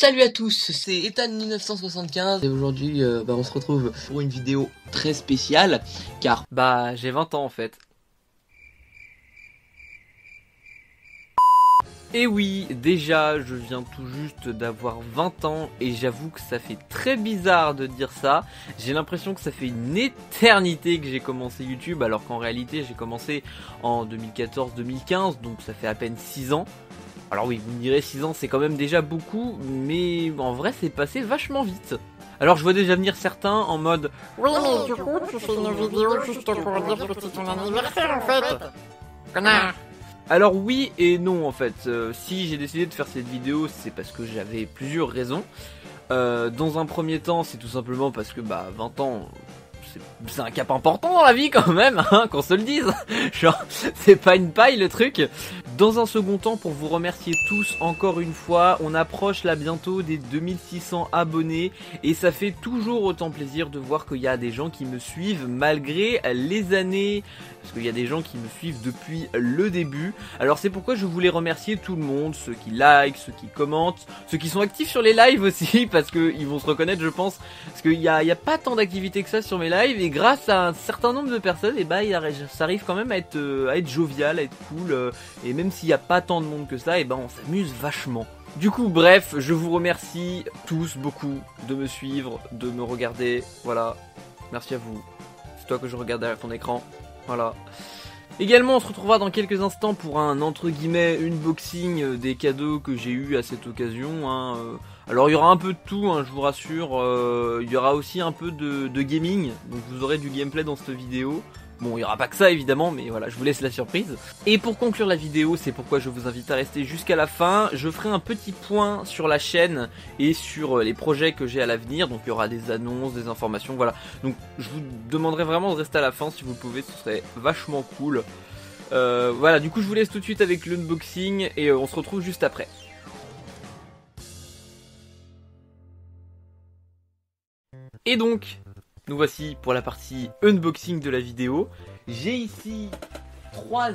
Salut à tous, c'est Ethan1975 et aujourd'hui on se retrouve pour une vidéo très spéciale car j'ai 20 ans en fait. Et oui, déjà je viens tout juste d'avoir 20 ans et j'avoue que ça fait très bizarre de dire ça. J'ai l'impression que ça fait une éternité que j'ai commencé YouTube alors qu'en réalité j'ai commencé en 2014-2015, donc ça fait à peine 6 ans. Alors oui, vous me direz 6 ans c'est quand même déjà beaucoup, mais en vrai c'est passé vachement vite. Alors je vois déjà venir certains en mode oui mais du coup tu fais une vidéo juste pour dire que c'est ton anniversaire en fait. Connard. Alors oui et non en fait. Si j'ai décidé de faire cette vidéo c'est parce que j'avais plusieurs raisons. Dans un premier temps c'est tout simplement parce que 20 ans c'est un cap important dans la vie quand même, hein, qu'on se le dise. Genre c'est pas une paille le truc. Dans un second temps, pour vous remercier tous encore une fois, on approche là bientôt des 2600 abonnés et ça fait toujours autant plaisir de voir qu'il y a des gens qui me suivent malgré les années, parce qu'il y a des gens qui me suivent depuis le début. Alors c'est pourquoi je voulais remercier tout le monde, ceux qui like, ceux qui commentent, ceux qui sont actifs sur les lives aussi, parce qu'ils vont se reconnaître je pense, parce qu'il y a pas tant d'activité que ça sur mes lives et grâce à un certain nombre de personnes, et ça arrive quand même à être jovial, à être cool, et même s'il n'y a pas tant de monde que ça, et on s'amuse vachement. Du coup, bref, je vous remercie tous beaucoup de me suivre, de me regarder, voilà. Merci à vous. C'est toi que je regarde derrière ton écran, voilà. Également, on se retrouvera dans quelques instants pour un entre guillemets unboxing des cadeaux que j'ai eu à cette occasion. Hein. Alors il y aura un peu de tout, hein, je vous rassure. Il y aura aussi un peu de gaming, donc vous aurez du gameplay dans cette vidéo. Bon, il n'y aura pas que ça évidemment, mais voilà, je vous laisse la surprise. Et pour conclure la vidéo, c'est pourquoi je vous invite à rester jusqu'à la fin. Je ferai un petit point sur la chaîne et sur les projets que j'ai à l'avenir. Donc il y aura des annonces, des informations, voilà. Donc je vous demanderai vraiment de rester à la fin si vous le pouvez, ce serait vachement cool. Voilà, du coup je vous laisse tout de suite avec l'unboxing et on se retrouve juste après. Et donc, nous voici pour la partie unboxing de la vidéo. J'ai ici trois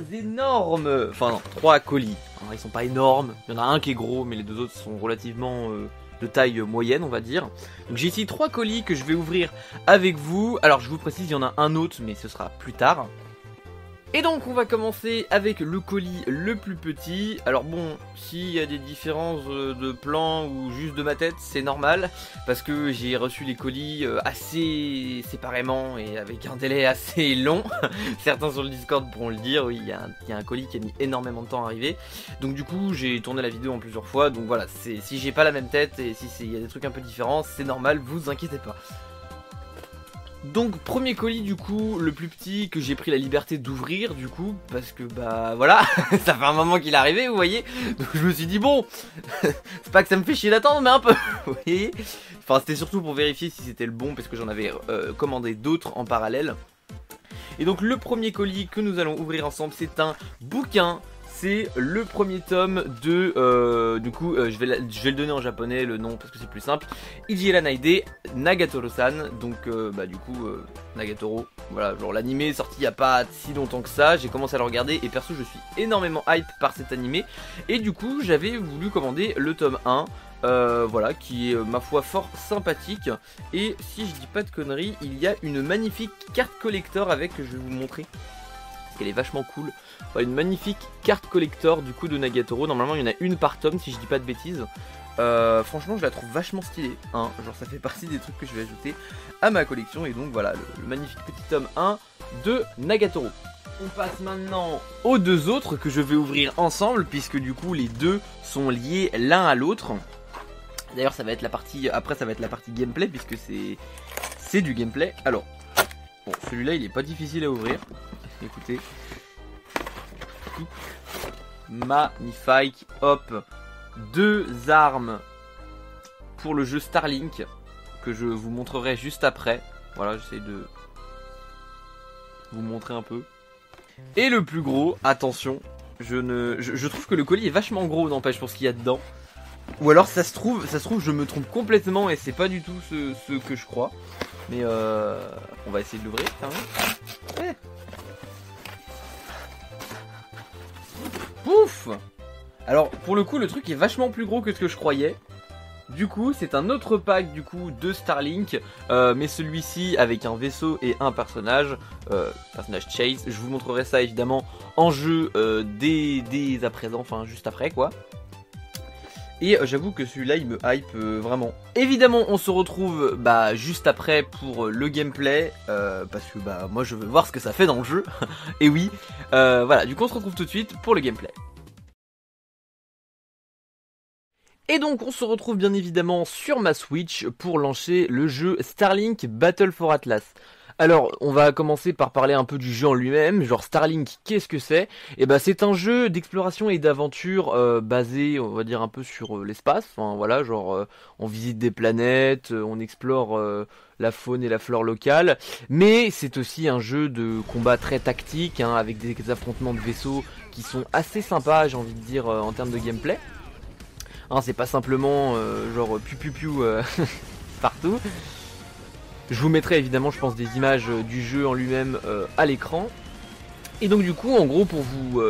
colis. Alors, ils sont pas énormes, il y en a un qui est gros, mais les deux autres sont relativement de taille moyenne, on va dire. Donc j'ai ici 3 colis que je vais ouvrir avec vous. Alors je vous précise, il y en a un autre, mais ce sera plus tard. Et donc on va commencer avec le colis le plus petit. Alors bon, s'il y a des différences de plan ou juste de ma tête, c'est normal. Parce que j'ai reçu les colis assez séparément et avec un délai assez long. Certains sur le Discord pourront le dire, oui, il y a un colis qui a mis énormément de temps à arriver. Donc du coup j'ai tourné la vidéo en plusieurs fois. Donc voilà, si j'ai pas la même tête et si il y a des trucs un peu différents, c'est normal, vous inquiétez pas. Donc premier colis du coup, le plus petit que j'ai pris la liberté d'ouvrir du coup, parce que voilà, ça fait un moment qu'il est arrivé vous voyez, donc je me suis dit bon, c'est pas que ça me fait chier d'attendre mais un peu, vous voyez. Enfin c'était surtout pour vérifier si c'était le bon parce que j'en avais commandé d'autres en parallèle. Et donc le premier colis que nous allons ouvrir ensemble c'est un bouquin. C'est le premier tome de, je vais le donner en japonais le nom parce que c'est plus simple. Ijira Naide Nagatoro-san, donc Nagatoro, voilà, genre l'anime est sorti il n'y a pas si longtemps que ça, j'ai commencé à le regarder et perso je suis énormément hype par cet animé. Et du coup j'avais voulu commander le tome 1, voilà, qui est ma foi fort sympathique. Et si je dis pas de conneries, il y a une magnifique carte collector avec, que je vais vous montrer. Elle est vachement cool. Voilà, une magnifique carte collector du coup de Nagatoro. Normalement il y en a une par tome si je dis pas de bêtises. Franchement je la trouve vachement stylée, hein. Genre ça fait partie des trucs que je vais ajouter à ma collection. Et donc voilà le magnifique petit tome 1 de Nagatoro. On passe maintenant aux deux autres que je vais ouvrir ensemble, puisque du coup les deux sont liés l'un à l'autre. D'ailleurs ça va être la partie, après ça va être la partie gameplay, puisque c'est du gameplay. Alors bon, celui-là il est pas difficile à ouvrir. Écoutez, magnifique, hop, 2 armes pour le jeu Starlink que je vous montrerai juste après. Voilà, j'essaie de vous montrer un peu. Et le plus gros, attention, je trouve que le colis est vachement gros, n'empêche, pour ce qu'il y a dedans. Ou alors ça se trouve je me trompe complètement et c'est pas du tout ce que je crois. Mais on va essayer de l'ouvrir quand même. Ouais. Pouf! Alors pour le coup le truc est vachement plus gros que ce que je croyais. Du coup, c'est un autre pack du coup de Starlink, mais celui-ci avec un vaisseau et un personnage Chase. Je vous montrerai ça évidemment en jeu dès à présent, enfin juste après quoi. Et j'avoue que celui-là il me hype vraiment. Évidemment on se retrouve juste après pour le gameplay, parce que moi je veux voir ce que ça fait dans le jeu. Et oui, voilà, du coup on se retrouve tout de suite pour le gameplay. Et donc on se retrouve bien évidemment sur ma Switch pour lancer le jeu Starlink Battle for Atlas. Alors on va commencer par parler un peu du jeu en lui-même, genre Starlink qu'est-ce que c'est? Et c'est un jeu d'exploration et d'aventure basé on va dire un peu sur l'espace, enfin voilà genre on visite des planètes, on explore la faune et la flore locale, mais c'est aussi un jeu de combat très tactique hein, avec des affrontements de vaisseaux qui sont assez sympas j'ai envie de dire en termes de gameplay. Hein, c'est pas simplement genre piou partout. Je vous mettrai évidemment je pense des images du jeu en lui-même à l'écran. Et donc du coup en gros pour vous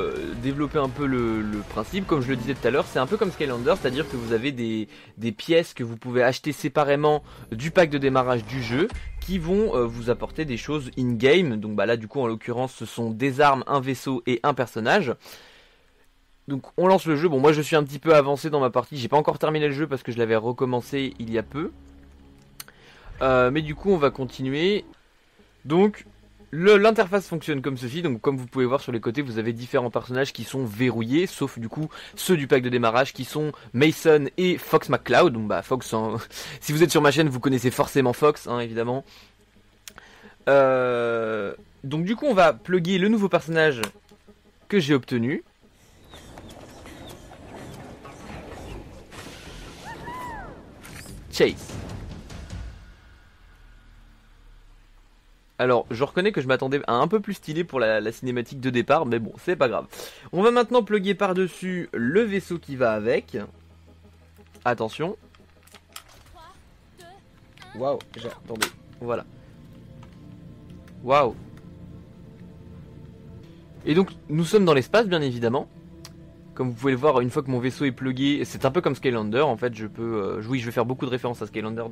développer un peu le principe, comme je le disais tout à l'heure, c'est un peu comme Skylander, c'est-à-dire que vous avez des pièces que vous pouvez acheter séparément du pack de démarrage du jeu qui vont vous apporter des choses in-game. Donc là du coup en l'occurrence ce sont des armes, un vaisseau et un personnage. Donc on lance le jeu, bon moi je suis un petit peu avancé dans ma partie, j'ai pas encore terminé le jeu parce que je l'avais recommencé il y a peu. Mais du coup on va continuer. Donc l'interface fonctionne comme ceci, donc comme vous pouvez voir sur les côtés vous avez différents personnages qui sont verrouillés, sauf du coup ceux du pack de démarrage qui sont Mason et Fox McCloud. Donc Fox, hein, si vous êtes sur ma chaîne vous connaissez forcément Fox hein, évidemment. Donc du coup on va plugger le nouveau personnage que j'ai obtenu. Chase. Alors, je reconnais que je m'attendais à un peu plus stylé pour la cinématique de départ, mais bon, c'est pas grave. On va maintenant plugger par-dessus le vaisseau qui va avec. Attention. Waouh, attendez, voilà. Waouh. Et donc, nous sommes dans l'espace, bien évidemment. Comme vous pouvez le voir, une fois que mon vaisseau est plugué, c'est un peu comme Skylander en fait, je peux... oui, je vais faire beaucoup de références à Skylander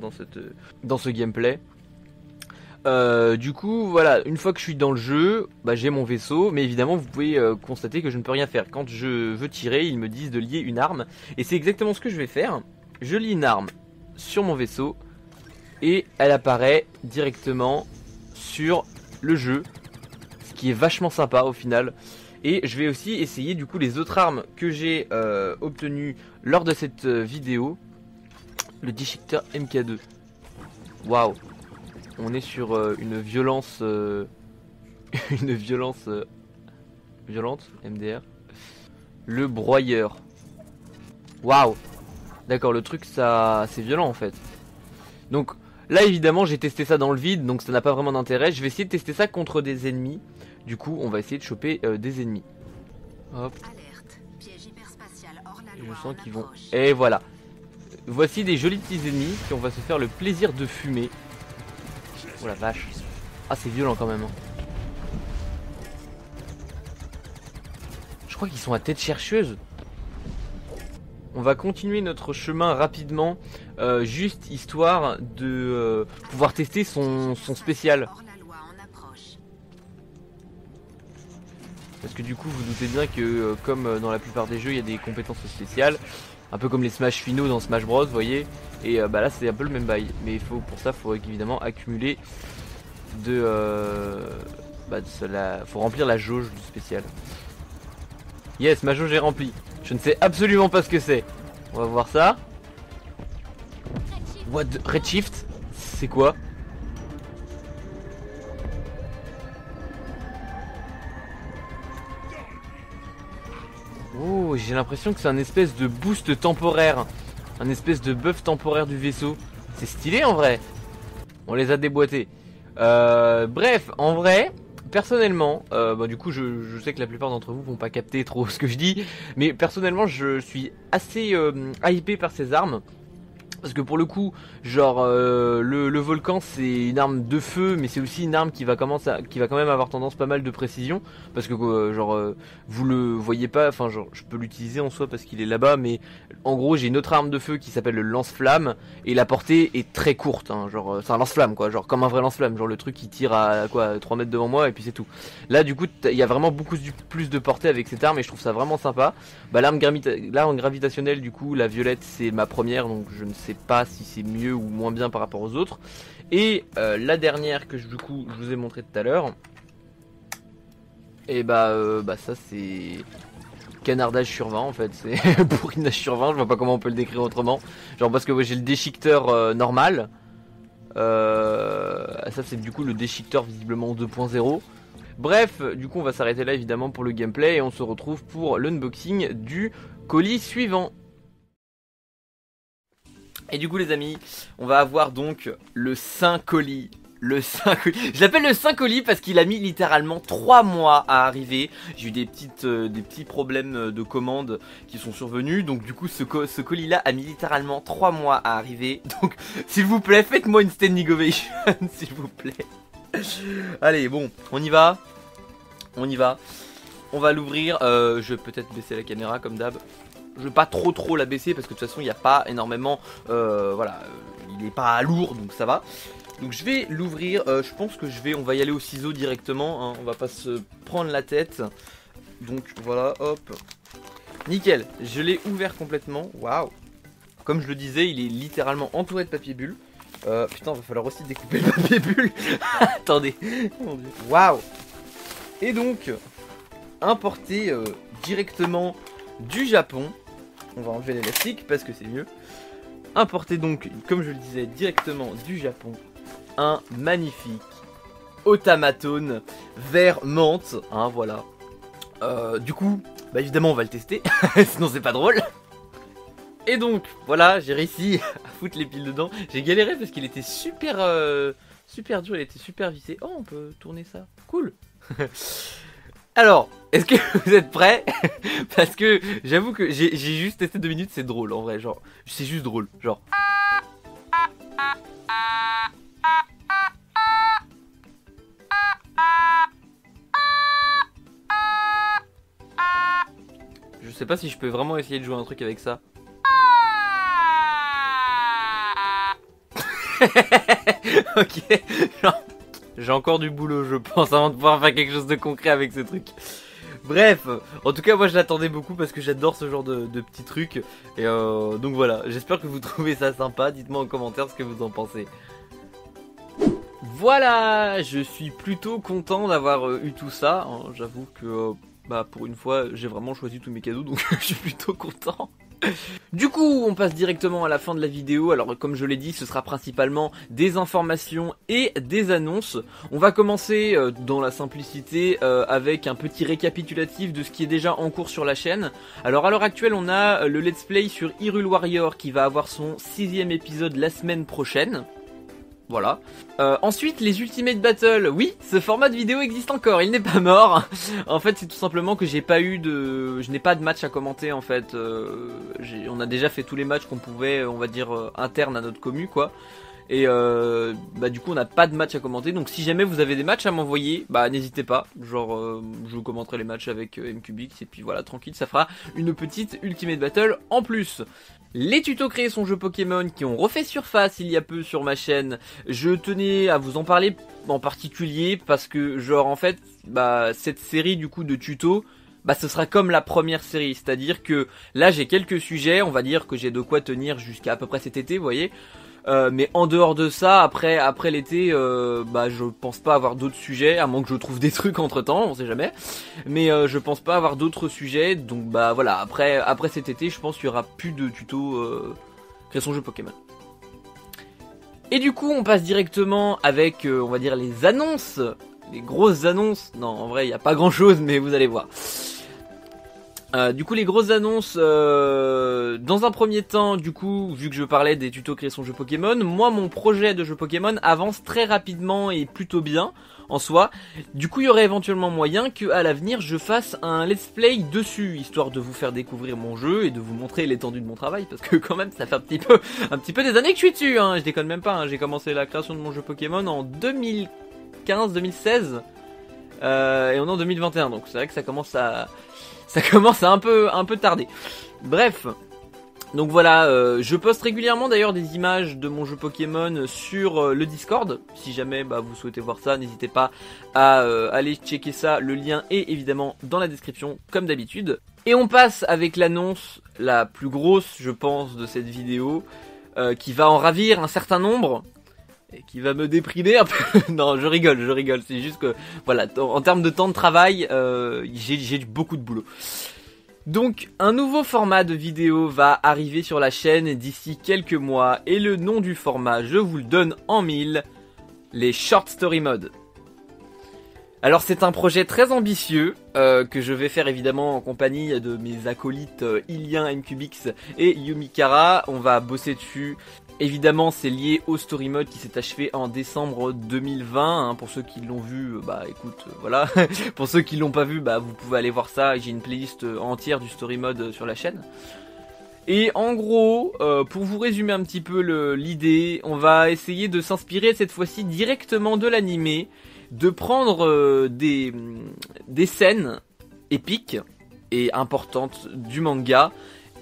dans ce gameplay. Du coup, voilà, une fois que je suis dans le jeu, j'ai mon vaisseau, mais évidemment vous pouvez constater que je ne peux rien faire. Quand je veux tirer, ils me disent de lier une arme, et c'est exactement ce que je vais faire. Je lie une arme sur mon vaisseau, et elle apparaît directement sur le jeu, ce qui est vachement sympa au final. Et je vais aussi essayer du coup les autres armes que j'ai obtenues lors de cette vidéo. Le déchiqueteur MK2. Waouh. On est sur une violence... une violence... violente, MDR. Le broyeur. Waouh. D'accord, le truc ça... c'est violent en fait. Donc là évidemment j'ai testé ça dans le vide, donc ça n'a pas vraiment d'intérêt. Je vais essayer de tester ça contre des ennemis. Du coup, on va essayer de choper des ennemis. Hop. Je sens qu'ils vont... Et voilà. Voici des jolis petits ennemis qui on va se faire le plaisir de fumer. Oh la vache. Ah, c'est violent quand même. Je crois qu'ils sont à tête chercheuse. On va continuer notre chemin rapidement. Juste histoire de pouvoir tester son spécial. Parce que du coup vous doutez bien que comme dans la plupart des jeux il y a des compétences spéciales, un peu comme les smash finaux dans Smash Bros vous voyez, et là c'est un peu le même bail, mais pour ça il faut évidemment accumuler faut remplir la jauge du spécial. Yes, ma jauge est remplie, je ne sais absolument pas ce que c'est, on va voir ça. What the... Redshift, c'est quoi? Oh, j'ai l'impression que c'est un espèce de boost temporaire. Un espèce de buff temporaire du vaisseau. C'est stylé en vrai. On les a déboîtés. Bref, en vrai, personnellement, du coup je sais que la plupart d'entre vous vont pas capter trop ce que je dis. Mais personnellement je suis assez hypé par ces armes. Parce que pour le coup, genre le volcan c'est une arme de feu, mais c'est aussi une arme qui va quand même avoir tendance pas mal de précision. Parce que vous le voyez pas, enfin genre je peux l'utiliser en soi parce qu'il est là-bas, mais en gros j'ai une autre arme de feu qui s'appelle le lance-flamme et la portée est très courte, hein, genre c'est un lance-flamme quoi, genre comme un vrai lance-flamme, genre le truc qui tire à 3 mètres devant moi et puis c'est tout. Là du coup il y a vraiment beaucoup plus de portée avec cette arme et je trouve ça vraiment sympa. Bah l'arme gravitationnelle du coup, la violette c'est ma première, donc je ne sais pas si c'est mieux ou moins bien par rapport aux autres. Et la dernière que je vous ai montré tout à l'heure, et bah ça c'est canardage sur 20 en fait, c'est bourrinage sur 20, je vois pas comment on peut le décrire autrement. Genre parce que j'ai le déchiqueteur normal, ça c'est du coup le déchiqueteur visiblement 2.0. Bref, du coup on va s'arrêter là évidemment pour le gameplay et on se retrouve pour l'unboxing du colis suivant. Et du coup les amis, on va avoir donc le Saint colis. Je l'appelle le Saint colis parce qu'il a mis littéralement 3 mois à arriver. J'ai eu des petits problèmes de commande qui sont survenus. Donc du coup ce colis là a mis littéralement 3 mois à arriver. Donc s'il vous plaît faites-moi une standing ovation s'il vous plaît. Allez bon, on y va. On va l'ouvrir. Je vais peut-être baisser la caméra comme d'hab. Je vais pas trop la baisser parce que de toute façon il n'y a pas énormément, voilà, il est pas lourd donc ça va. Donc je vais l'ouvrir, je pense que on va y aller au ciseau directement, hein, on va pas se prendre la tête. Donc voilà, hop, nickel, je l'ai ouvert complètement, waouh. Comme je le disais, il est littéralement entouré de papier bulle. Putain, va falloir aussi découper le papier bulle. Attendez, waouh. Et donc, importé directement du Japon. On va enlever l'élastique parce que c'est mieux. Importé donc, comme je le disais, directement du Japon. Un magnifique automatone vert menthe, hein, voilà. Du coup, bah évidemment on va le tester, sinon c'est pas drôle. Et donc, voilà, j'ai réussi à foutre les piles dedans. J'ai galéré parce qu'il était super dur, il était super vissé. Oh, on peut tourner ça, cool. Alors, est-ce que vous êtes prêts? Parce que j'avoue que j'ai juste testé 2 minutes, c'est drôle en vrai, genre, c'est juste drôle, genre. Je sais pas si je peux vraiment essayer de jouer un truc avec ça. Ok, genre, j'ai encore du boulot je pense avant de pouvoir faire quelque chose de concret avec ce truc. Bref, en tout cas moi je l'attendais beaucoup parce que j'adore ce genre de petits trucs. Et donc voilà, j'espère que vous trouvez ça sympa, dites-moi en commentaire ce que vous en pensez. Voilà, je suis plutôt content d'avoir eu tout ça, hein. J'avoue que bah, pour une fois j'ai vraiment choisi tous mes cadeaux donc je suis plutôt content. Du coup, on passe directement à la fin de la vidéo. Alors comme je l'ai dit, ce sera principalement des informations et des annonces. On va commencer dans la simplicité avec un petit récapitulatif de ce qui est déjà en cours sur la chaîne. Alors à l'heure actuelle, on a le let's play sur Hyrule Warrior qui va avoir son 6e épisode la semaine prochaine. Voilà. Ensuite, les Ultimate Battle. Oui, ce format de vidéo existe encore, il n'est pas mort. En fait, c'est tout simplement que je n'ai pas de match à commenter en fait. On a déjà fait tous les matchs qu'on pouvait, on va dire, internes à notre commu, quoi. Et bah du coup on n'a pas de match à commenter. Donc si jamais vous avez des matchs à m'envoyer, bah n'hésitez pas. Genre je commenterai les matchs avec MQBix. Et puis voilà, tranquille, ça fera une petite Ultimate Battle en plus. Les tutos créés son jeu Pokémon qui ont refait surface il y a peu sur ma chaîne. Je tenais à vous en parler en particulier parce que genre en fait bah cette série du coup de tutos, bah ce sera comme la première série, c'est-à-dire que là j'ai quelques sujets, on va dire que j'ai de quoi tenir jusqu'à peu près cet été, vous voyez. Mais en dehors de ça, après l'été, bah je pense pas avoir d'autres sujets, à moins que je trouve des trucs entre temps, on sait jamais. Mais je pense pas avoir d'autres sujets, donc bah voilà, après cet été, je pense qu'il y aura plus de tutos créer son jeu Pokémon. Et du coup, on passe directement avec, on va dire, les annonces, les grosses annonces. Non, en vrai, il n'y a pas grand chose, mais vous allez voir. Du coup les grosses annonces, dans un premier temps, du coup, vu que je parlais des tutos création de jeux Pokémon, moi mon projet de jeu Pokémon avance très rapidement et plutôt bien en soi. Du coup il y aurait éventuellement moyen que à l'avenir je fasse un let's play dessus, histoire de vous faire découvrir mon jeu et de vous montrer l'étendue de mon travail, parce que quand même ça fait un petit peu des années que je suis dessus, hein, je déconne même pas, hein. J'ai commencé la création de mon jeu Pokémon en 2015-2016 et on est en 2021, donc c'est vrai que ça commence à un peu tarder. Bref, donc voilà, je poste régulièrement d'ailleurs des images de mon jeu Pokémon sur le Discord. Si jamais vous souhaitez voir ça, n'hésitez pas à aller checker ça. Le lien est évidemment dans la description comme d'habitude. Et on passe avec l'annonce la plus grosse, je pense, de cette vidéo, qui va en ravir un certain nombre. Et qui va me déprimer un peu. Non, je rigole. C'est juste que, voilà, en termes de temps de travail, j'ai beaucoup de boulot. Donc, un nouveau format de vidéo va arriver sur la chaîne d'ici quelques mois. Et le nom du format, je vous le donne en mille, les Short Story Mode. Alors c'est un projet très ambitieux que je vais faire évidemment en compagnie de mes acolytes Ilien Mcubix et Yumikara. On va bosser dessus. Évidemment c'est lié au story mode qui s'est achevé en décembre 2020, hein. Pour ceux qui l'ont vu, écoute, voilà. Pour ceux qui l'ont pas vu, vous pouvez aller voir ça. J'ai une playlist entière du story mode sur la chaîne. Et en gros, pour vous résumer un petit peu l'idée, on va essayer de s'inspirer cette fois-ci directement de l'animé, de prendre des scènes épiques et importantes du manga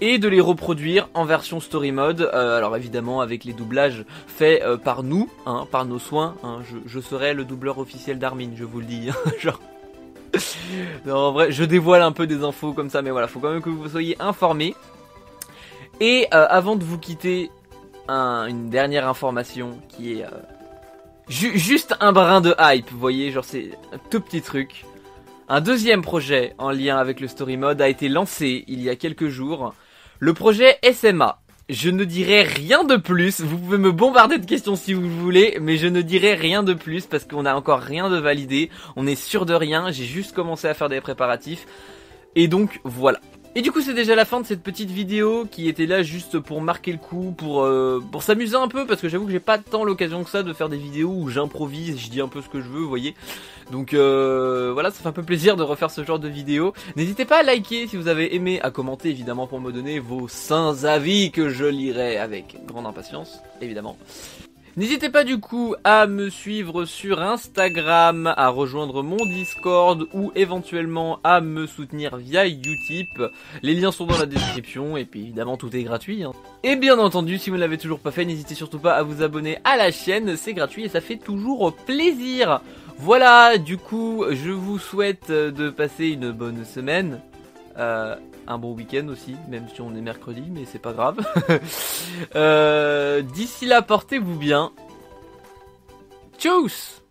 et de les reproduire en version story mode. Alors évidemment avec les doublages faits par nous, hein, par nos soins, hein. Je serai le doubleur officiel d'Armin, je vous le dis, hein, genre. Non, en vrai, je dévoile un peu des infos comme ça, mais voilà, faut quand même que vous soyez informés. Et avant de vous quitter, une dernière information qui est juste un brin de hype, vous voyez, genre c'est un tout petit truc. Un deuxième projet en lien avec le story mode a été lancé il y a quelques jours. Le projet SMA. Je ne dirai rien de plus, vous pouvez me bombarder de questions si vous voulez, mais je ne dirai rien de plus parce qu'on n'a encore rien de validé, on est sûr de rien, j'ai juste commencé à faire des préparatifs, et donc voilà. Et du coup c'est déjà la fin de cette petite vidéo qui était là juste pour marquer le coup, pour s'amuser un peu, parce que j'avoue que j'ai pas tant l'occasion que ça de faire des vidéos où j'improvise, je dis un peu ce que je veux, vous voyez. Donc voilà, ça fait un peu plaisir de refaire ce genre de vidéo. N'hésitez pas à liker si vous avez aimé, à commenter évidemment pour me donner vos saints avis que je lirai avec grande impatience, évidemment. N'hésitez pas du coup à me suivre sur Instagram, à rejoindre mon Discord ou éventuellement à me soutenir via Utip. Les liens sont dans la description et puis évidemment tout est gratuit, hein. Et bien entendu, si vous ne l'avez toujours pas fait, n'hésitez surtout pas à vous abonner à la chaîne, c'est gratuit et ça fait toujours plaisir. Voilà, du coup, je vous souhaite de passer une bonne semaine. Un bon week-end aussi, même si on est mercredi, mais c'est pas grave. D'ici là, portez-vous bien. Tchuss!